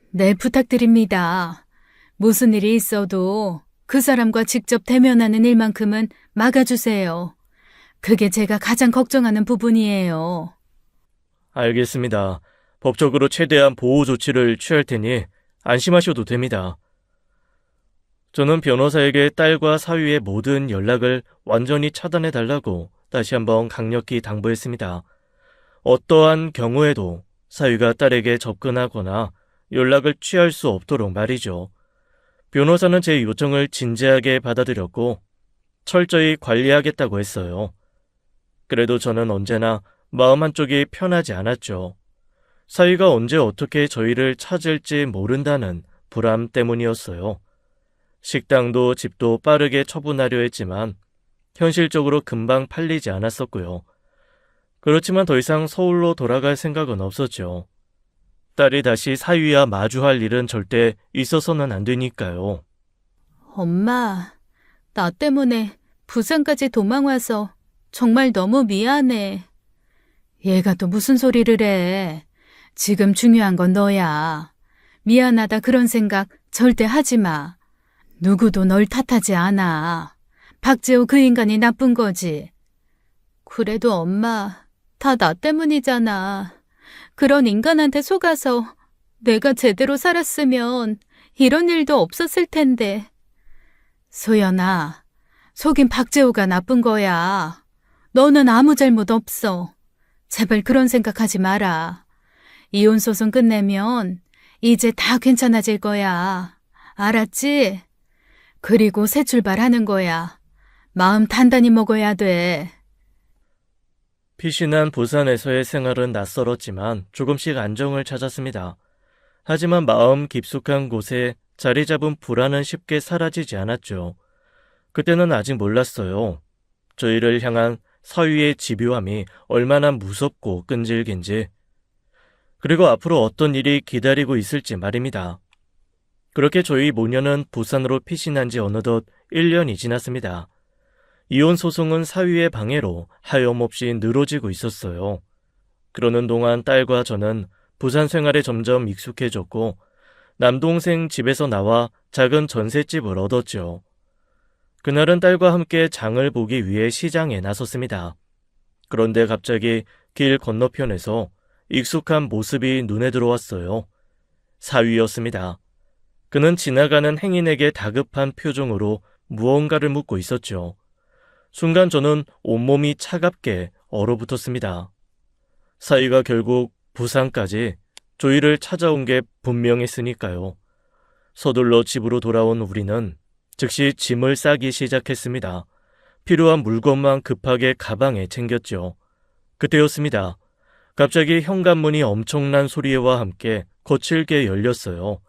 네, 부탁드립니다. 무슨 일이 있어도 그 사람과 직접 대면하는 일만큼은 막아주세요. 그게 제가 가장 걱정하는 부분이에요. 알겠습니다. 법적으로 최대한 보호 조치를 취할 테니 안심하셔도 됩니다. 저는 변호사에게 딸과 사위의 모든 연락을 완전히 차단해달라고 다시 한번 강력히 당부했습니다. 어떠한 경우에도 사위가 딸에게 접근하거나 연락을 취할 수 없도록 말이죠. 변호사는 제 요청을 진지하게 받아들였고 철저히 관리하겠다고 했어요. 그래도 저는 언제나 마음 한쪽이 편하지 않았죠. 사위가 언제 어떻게 저희를 찾을지 모른다는 불안 때문이었어요. 식당도 집도 빠르게 처분하려 했지만 현실적으로 금방 팔리지 않았었고요. 그렇지만 더 이상 서울로 돌아갈 생각은 없었죠. 딸이 다시 사위와 마주할 일은 절대 있어서는 안 되니까요. 엄마, 나 때문에 부산까지 도망와서 정말 너무 미안해. 얘가 또 무슨 소리를 해. 지금 중요한 건 너야. 미안하다 그런 생각 절대 하지 마. 누구도 널 탓하지 않아. 박재호 그 인간이 나쁜 거지. 그래도 엄마, 다 나 때문이잖아. 그런 인간한테 속아서 내가 제대로 살았으면 이런 일도 없었을 텐데. 소연아, 속인 박재호가 나쁜 거야. 너는 아무 잘못 없어. 제발 그런 생각하지 마라. 이혼 소송 끝내면 이제 다 괜찮아질 거야. 알았지? 그리고 새 출발하는 거야. 마음 단단히 먹어야 돼. 피신한 부산에서의 생활은 낯설었지만 조금씩 안정을 찾았습니다. 하지만 마음 깊숙한 곳에 자리 잡은 불안은 쉽게 사라지지 않았죠. 그때는 아직 몰랐어요. 저희를 향한 사위의 집요함이 얼마나 무섭고 끈질긴지, 그리고 앞으로 어떤 일이 기다리고 있을지 말입니다. 그렇게 저희 모녀는 부산으로 피신한 지 어느덧 1년이 지났습니다. 이혼 소송은 사위의 방해로 하염없이 늘어지고 있었어요. 그러는 동안 딸과 저는 부산 생활에 점점 익숙해졌고 남동생 집에서 나와 작은 전셋집을 얻었죠. 그날은 딸과 함께 장을 보기 위해 시장에 나섰습니다. 그런데 갑자기 길 건너편에서 익숙한 모습이 눈에 들어왔어요. 사위였습니다. 그는 지나가는 행인에게 다급한 표정으로 무언가를 묻고 있었죠. 순간 저는 온몸이 차갑게 얼어붙었습니다. 사위가 결국 부산까지 저희를 찾아온 게 분명했으니까요. 서둘러 집으로 돌아온 우리는 즉시 짐을 싸기 시작했습니다. 필요한 물건만 급하게 가방에 챙겼죠. 그때였습니다. 갑자기 현관문이 엄청난 소리와 함께 거칠게 열렸어요.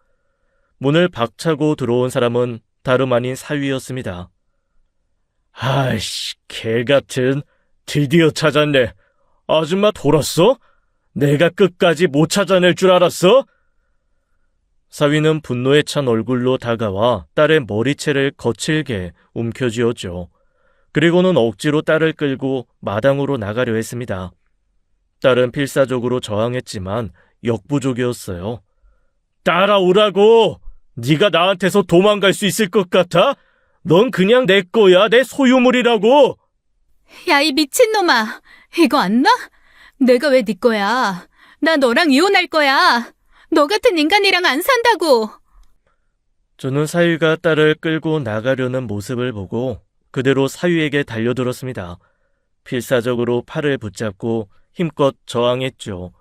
문을 박차고 들어온 사람은 다름 아닌 사위였습니다. 아이씨, 개같은, 드디어 찾았네. 아줌마 돌았어? 내가 끝까지 못 찾아낼 줄 알았어? 사위는 분노에 찬 얼굴로 다가와 딸의 머리채를 거칠게 움켜쥐었죠. 그리고는 억지로 딸을 끌고 마당으로 나가려 했습니다. 딸은 필사적으로 저항했지만 역부족이었어요. 따라오라고! 네가 나한테서 도망갈 수 있을 것 같아? 넌 그냥 내 거야, 내 소유물이라고! 야, 이 미친놈아. 이거 안 나? 내가 왜 네 거야? 나 너랑 이혼할 거야. 너 같은 인간이랑 안 산다고. 저는 사위가 딸을 끌고 나가려는 모습을 보고 그대로 사위에게 달려들었습니다. 필사적으로 팔을 붙잡고 힘껏 저항했죠.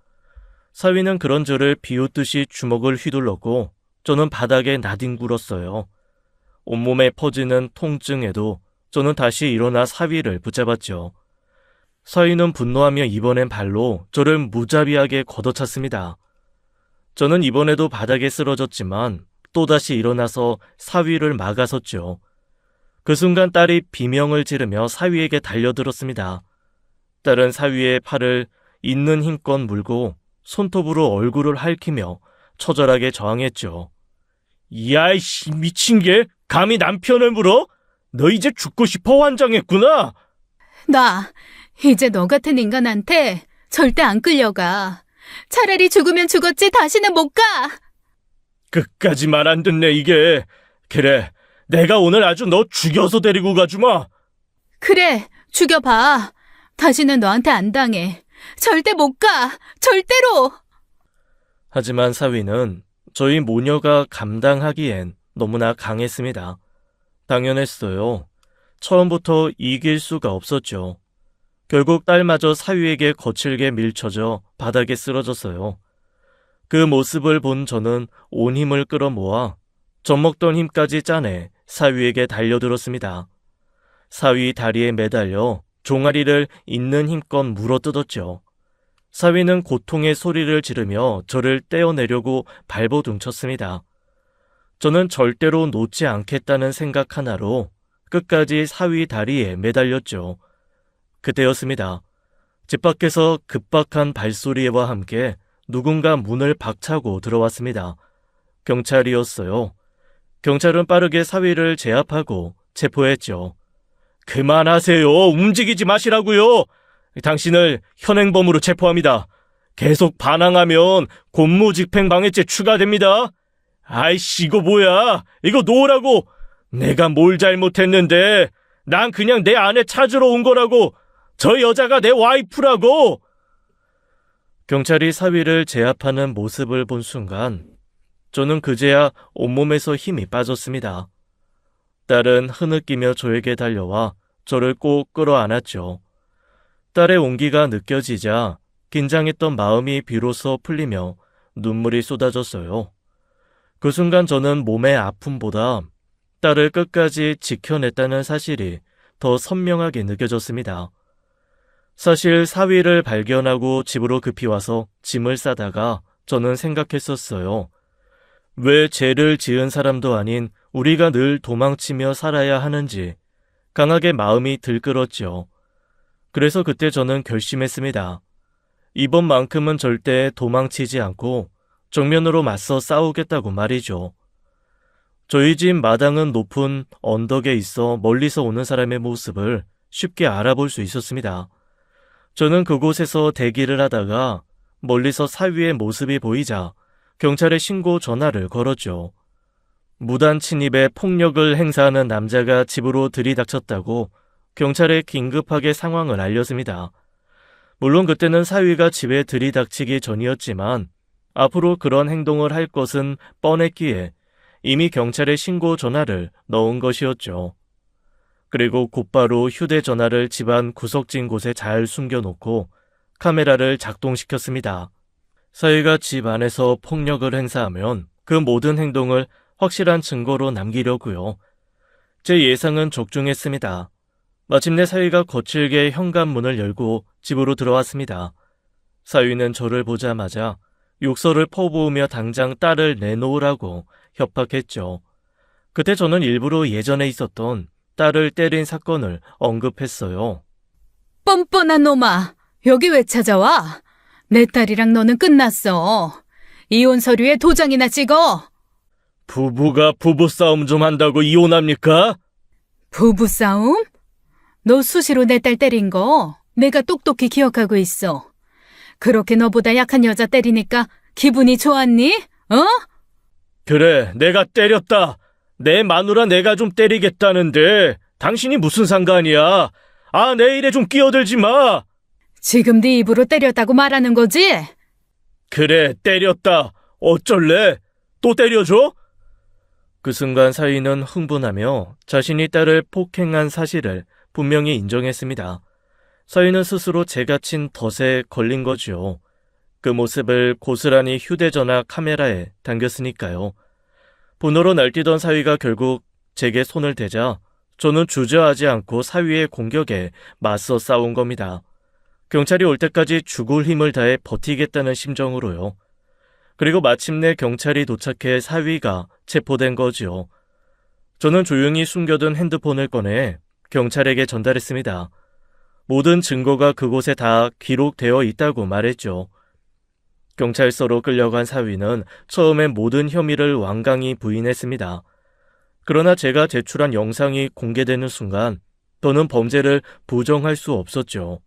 사위는 그런 저를 비웃듯이 주먹을 휘둘렀고 저는 바닥에 나뒹굴었어요. 온몸에 퍼지는 통증에도 저는 다시 일어나 사위를 붙잡았죠. 사위는 분노하며 이번엔 발로 저를 무자비하게 걷어찼습니다. 저는 이번에도 바닥에 쓰러졌지만 또다시 일어나서 사위를 막아섰죠. 그 순간 딸이 비명을 지르며 사위에게 달려들었습니다. 딸은 사위의 팔을 있는 힘껏 물고 손톱으로 얼굴을 핥히며 처절하게 저항했죠. 야이씨, 미친 게 감히 남편을 물어? 너 이제 죽고 싶어 환장했구나. 나 이제 너 같은 인간한테 절대 안 끌려가. 차라리 죽으면 죽었지 다시는 못 가. 끝까지 말 안 듣네 이게. 그래, 내가 오늘 아주 너 죽여서 데리고 가주마. 그래, 죽여봐. 다시는 너한테 안 당해. 절대 못 가. 절대로. 하지만 사위는 저희 모녀가 감당하기엔 너무나 강했습니다. 당연했어요. 처음부터 이길 수가 없었죠. 결국 딸마저 사위에게 거칠게 밀쳐져 바닥에 쓰러졌어요. 그 모습을 본 저는 온 힘을 끌어모아 젖먹던 힘까지 짜내 사위에게 달려들었습니다. 사위 다리에 매달려 종아리를 있는 힘껏 물어뜯었죠. 사위는 고통의 소리를 지르며 저를 떼어내려고 발버둥쳤습니다. 저는 절대로 놓지 않겠다는 생각 하나로 끝까지 사위 다리에 매달렸죠. 그때였습니다. 집 밖에서 급박한 발소리와 함께 누군가 문을 박차고 들어왔습니다. 경찰이었어요. 경찰은 빠르게 사위를 제압하고 체포했죠. 그만하세요. 움직이지 마시라고요. 당신을 현행범으로 체포합니다. 계속 반항하면 공무집행방해죄 추가됩니다. 아이씨, 이거 뭐야? 이거 놓으라고! 내가 뭘 잘못했는데! 난 그냥 내 아내 찾으러 온 거라고! 저 여자가 내 와이프라고! 경찰이 사위를 제압하는 모습을 본 순간 저는 그제야 온몸에서 힘이 빠졌습니다. 딸은 흐느끼며 저에게 달려와 저를 꼭 끌어안았죠. 딸의 온기가 느껴지자 긴장했던 마음이 비로소 풀리며 눈물이 쏟아졌어요. 그 순간 저는 몸의 아픔보다 딸을 끝까지 지켜냈다는 사실이 더 선명하게 느껴졌습니다. 사실 사위를 발견하고 집으로 급히 와서 짐을 싸다가 저는 생각했었어요. 왜 죄를 지은 사람도 아닌 우리가 늘 도망치며 살아야 하는지 강하게 마음이 들끓었죠. 그래서 그때 저는 결심했습니다. 이번만큼은 절대 도망치지 않고 정면으로 맞서 싸우겠다고 말이죠. 저희 집 마당은 높은 언덕에 있어 멀리서 오는 사람의 모습을 쉽게 알아볼 수 있었습니다. 저는 그곳에서 대기를 하다가 멀리서 사위의 모습이 보이자 경찰에 신고 전화를 걸었죠. 무단 침입에 폭력을 행사하는 남자가 집으로 들이닥쳤다고 경찰에 긴급하게 상황을 알렸습니다. 물론 그때는 사위가 집에 들이닥치기 전이었지만 앞으로 그런 행동을 할 것은 뻔했기에 이미 경찰에 신고 전화를 넣은 것이었죠. 그리고 곧바로 휴대전화를 집안 구석진 곳에 잘 숨겨놓고 카메라를 작동시켰습니다. 사위가 집 안에서 폭력을 행사하면 그 모든 행동을 확실한 증거로 남기려고요. 제 예상은 적중했습니다. 마침내 사위가 거칠게 현관문을 열고 집으로 들어왔습니다. 사위는 저를 보자마자 욕설을 퍼부으며 당장 딸을 내놓으라고 협박했죠. 그때 저는 일부러 예전에 있었던 딸을 때린 사건을 언급했어요. 뻔뻔한 놈아, 여기 왜 찾아와? 내 딸이랑 너는 끝났어. 이혼 서류에 도장이나 찍어. 부부가 부부싸움 좀 한다고 이혼합니까? 부부싸움? 너 수시로 내 딸 때린 거 내가 똑똑히 기억하고 있어. 그렇게 너보다 약한 여자 때리니까 기분이 좋았니? 어? 그래, 내가 때렸다. 내 마누라 내가 좀 때리겠다는데 당신이 무슨 상관이야? 아, 내 일에 좀 끼어들지 마. 지금 네 입으로 때렸다고 말하는 거지? 그래, 때렸다. 어쩔래? 또 때려줘? 그 순간 사위는 흥분하며 자신이 딸을 폭행한 사실을 분명히 인정했습니다. 사위는 스스로 제가 친 덫에 걸린 거지요. 그 모습을 고스란히 휴대전화 카메라에 담겼으니까요. 분노로 날뛰던 사위가 결국 제게 손을 대자 저는 주저하지 않고 사위의 공격에 맞서 싸운 겁니다. 경찰이 올 때까지 죽을 힘을 다해 버티겠다는 심정으로요. 그리고 마침내 경찰이 도착해 사위가 체포된 거지요. 저는 조용히 숨겨둔 핸드폰을 꺼내 경찰에게 전달했습니다. 모든 증거가 그곳에 다 기록되어 있다고 말했죠. 경찰서로 끌려간 사위는 처음엔 모든 혐의를 완강히 부인했습니다. 그러나 제가 제출한 영상이 공개되는 순간 더는 범죄를 부정할 수 없었죠.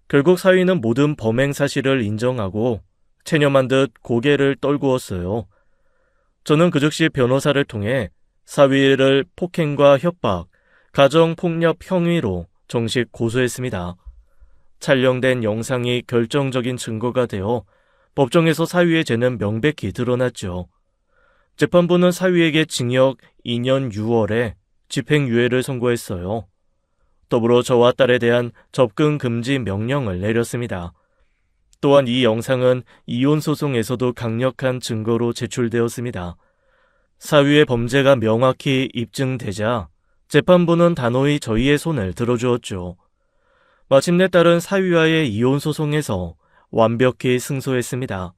결국 사위는 모든 범행 사실을 인정하고 체념한 듯 고개를 떨구었어요. 저는 그 즉시 변호사를 통해 사위를 폭행과 협박, 가정폭력 혐의로 정식 고소했습니다. 촬영된 영상이 결정적인 증거가 되어 법정에서 사위의 죄는 명백히 드러났죠. 재판부는 사위에게 징역 2년 6월에 집행유예를 선고했어요. 더불어 저와 딸에 대한 접근 금지 명령을 내렸습니다. 또한 이 영상은 이혼 소송에서도 강력한 증거로 제출되었습니다. 사위의 범죄가 명확히 입증되자 재판부는 단호히 저희의 손을 들어주었죠. 마침내 딸은 사위와의 이혼 소송에서 완벽히 승소했습니다.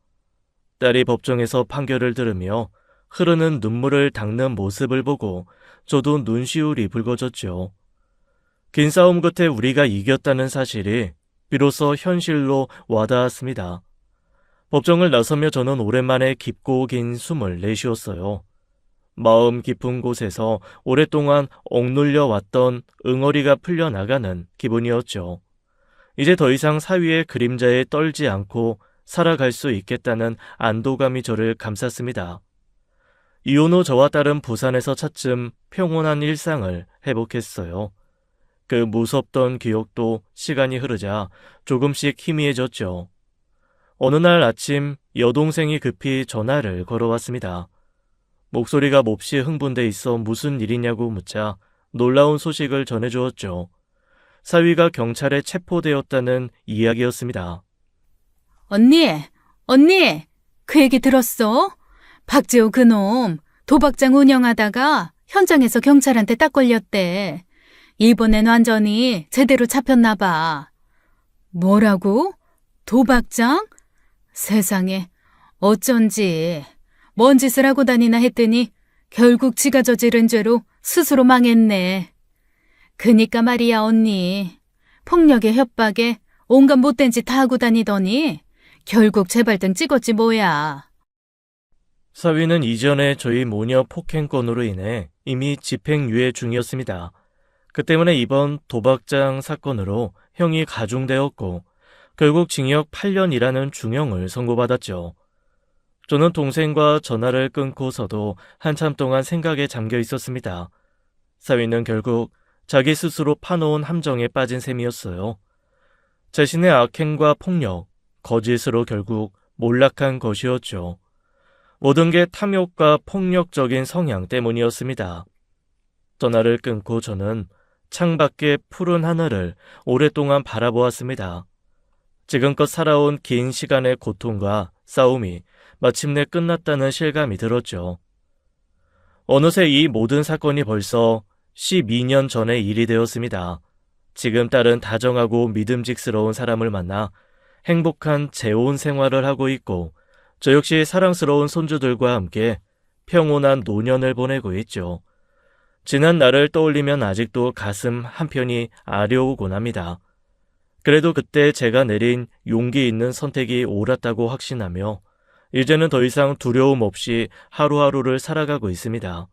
딸이 법정에서 판결을 들으며 흐르는 눈물을 닦는 모습을 보고 저도 눈시울이 붉어졌죠. 긴 싸움 끝에 우리가 이겼다는 사실이 비로소 현실로 와닿았습니다. 법정을 나서며 저는 오랜만에 깊고 긴 숨을 내쉬었어요. 마음 깊은 곳에서 오랫동안 억눌려 왔던 응어리가 풀려나가는 기분이었죠. 이제 더 이상 사위의 그림자에 떨지 않고 살아갈 수 있겠다는 안도감이 저를 감쌌습니다. 이혼 후 저와 딸은 부산에서 차츰 평온한 일상을 회복했어요. 그 무섭던 기억도 시간이 흐르자 조금씩 희미해졌죠. 어느 날 아침 여동생이 급히 전화를 걸어왔습니다. 목소리가 몹시 흥분돼 있어 무슨 일이냐고 묻자 놀라운 소식을 전해주었죠. 사위가 경찰에 체포되었다는 이야기였습니다. 언니, 그 얘기 들었어? 박재호 그놈 도박장 운영하다가 현장에서 경찰한테 딱 걸렸대. 이번엔 완전히 제대로 잡혔나 봐. 뭐라고? 도박장? 세상에, 어쩐지 뭔 짓을 하고 다니나 했더니 결국 지가 저지른 죄로 스스로 망했네. 그니까 말이야, 언니. 폭력에 협박에 온갖 못된 짓 다 하고 다니더니 결국 재발등 찍었지 뭐야. 사위는 이전에 저희 모녀 폭행 건으로 인해 이미 집행유예 중이었습니다. 그 때문에 이번 도박장 사건으로 형이 가중되었고 결국 징역 8년이라는 중형을 선고받았죠. 저는 동생과 전화를 끊고서도 한참 동안 생각에 잠겨 있었습니다. 사위는 결국 자기 스스로 파놓은 함정에 빠진 셈이었어요. 자신의 악행과 폭력, 거짓으로 결국 몰락한 것이었죠. 모든 게 탐욕과 폭력적인 성향 때문이었습니다. 전화를 끊고 저는 창밖의 푸른 하늘을 오랫동안 바라보았습니다. 지금껏 살아온 긴 시간의 고통과 싸움이 마침내 끝났다는 실감이 들었죠. 어느새 이 모든 사건이 벌써 12년 전의 일이 되었습니다. 지금 딸은 다정하고 믿음직스러운 사람을 만나 행복한 재혼 생활을 하고 있고 저 역시 사랑스러운 손주들과 함께 평온한 노년을 보내고 있죠. 지난 날을 떠올리면 아직도 가슴 한편이 아려오곤 합니다. 그래도 그때 제가 내린 용기 있는 선택이 옳았다고 확신하며 이제는 더 이상 두려움 없이 하루하루를 살아가고 있습니다.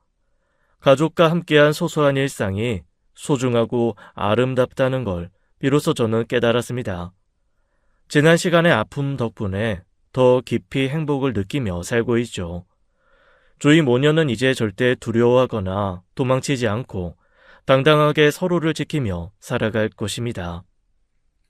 가족과 함께한 소소한 일상이 소중하고 아름답다는 걸 비로소 저는 깨달았습니다. 지난 시간의 아픔 덕분에 더 깊이 행복을 느끼며 살고 있죠. 저희 모녀는 이제 절대 두려워하거나 도망치지 않고 당당하게 서로를 지키며 살아갈 것입니다.